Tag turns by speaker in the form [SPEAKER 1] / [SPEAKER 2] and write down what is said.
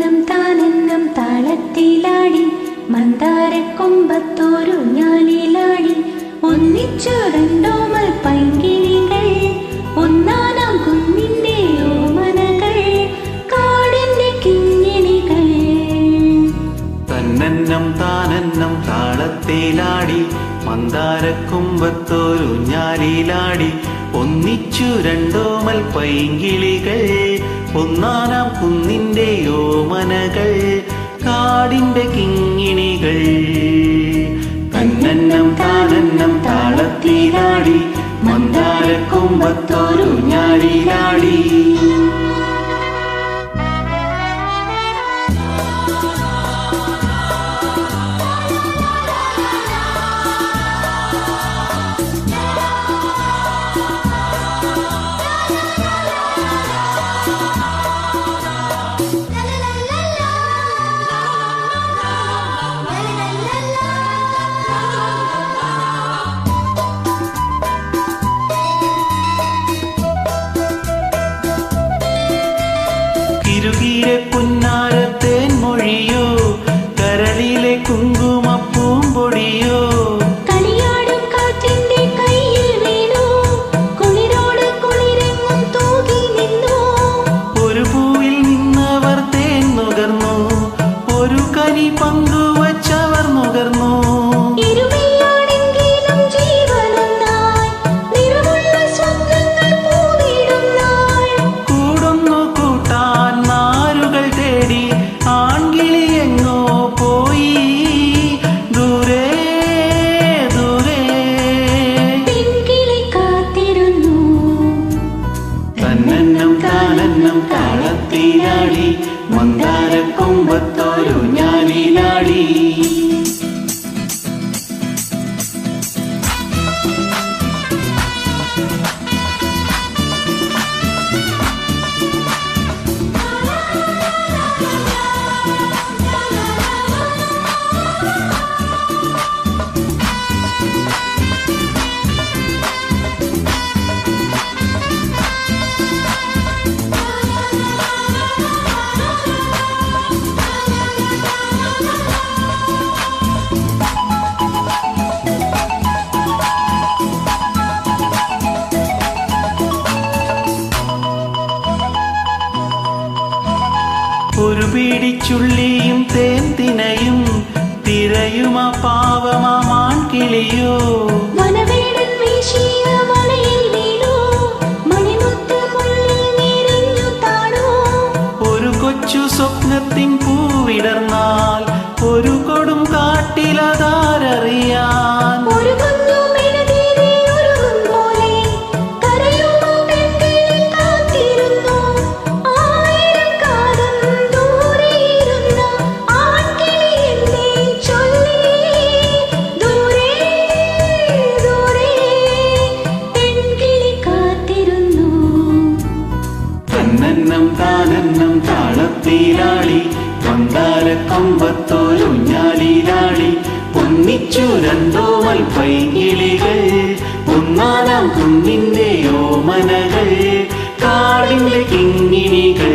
[SPEAKER 1] തന്നെന്നം താനെന്നം താളത്തിലാടി മന്ദാരക്കൊമ്പത്തോരു ഞാലിലാടി ഒന്നിച്ചു രണ്ടോമൽ പൈങ്കിളികൾ ഒന്നാനാം കുന്നിന്റെ ഓമനകൾ കാടിന്റെ കിങ്ങിണികൾ.
[SPEAKER 2] തന്നെന്നം താനെന്നം താളത്തിലാടി മന്ദാരക്കൊമ്പത്തോരു ഞാലിലാടി ഒന്നിച്ചു രണ്ടോമൽ പൈങ്കിളികൾ ഒന്നാനാം കുന്നിന്റെ ഓമനകൾ കാടിന്റെ കിങ്ങിണികൾ. തന്നെന്നം താനെന്നം താളത്തിലാടി മന്ദാരക്കൊമ്പത്തോരു ഞാലിലാടി. കിരുകിരെ പുന്നാരത്തേൻ മൊഴിയോ കരളിലെ കുങ്കുമപ്പൂമ്പൊടിയോ
[SPEAKER 1] കളിയാടും കാറ്റിന്റെ കയ്യിൽ വീണു കുളിരോട് കുളിരെങ്ങും തൂകി നിന്നു.
[SPEAKER 2] ഒരു പൂവിൽ നിന്നവർ തേൻ നുകർന്നു ഒരു കനി പങ്കുവച്ചവർ നുകർന്നു.
[SPEAKER 1] ഇരുമയാണെങ്കിലും ജീവനൊന്നായി നിറമുള്ള സ്വപ്നങ്ങൾ പൂവിടുന്നാൾ.
[SPEAKER 2] കൂടുന്നു കൂട്ടാൻ നാരുകൾ തേടി ആൺകിളി എങ്ങോ പോയി ദൂരെ ദൂരെ.
[SPEAKER 1] പെൺകിളി കാത്തിരുന്നു.
[SPEAKER 2] തന്നെന്നം താനെന്നം താളത്തിലാടി മന്ദാരക്കൊമ്പത്തോരു ഞാലിലാടി. ഒരു പിടിച്ചുള്ളിയും തേൻ തിനയും തിരയുമാ പാവമാൺകിളിയോ
[SPEAKER 1] വനവേടൻ വീശിയ വലയിൽ വീണു മണിമുത്ത് മുള്ളിൽ നിറഞ്ഞു താണു.
[SPEAKER 2] ഒരു കൊച്ചു സ്വപ്നത്തിൻ പൂവിടർന്നാൽ ഒരു കൊടും കാട്ടിലതാരറിയാൻ.
[SPEAKER 1] ഒരു കുഞ്ഞു മെഴുതിരി ഉരുകും പോലെ കരയുമോ പെൺകിളി കാത്തിരുന്നു. ആയിരം കാലം ദൂരെയിരുന്ന ആൺകിളി എന്നെ ചൊല്ലി ദൂരെ ദൂരെ പെൺകിളി കാത്തിരുന്നു.
[SPEAKER 2] തന്നെന്നം താനെന്നം താളത്തിലാടി മന്ദാരക്കൊമ്പത്തോരു ഞാലിലാടി ഒന്നിച്ചു രണ്ടോമൽ പൈങ്കിളികൾ ഒന്നാനാം കുന്നിന്റെ ഓമനകൾ കാടിന്റെ കിങ്ങിണികൾ.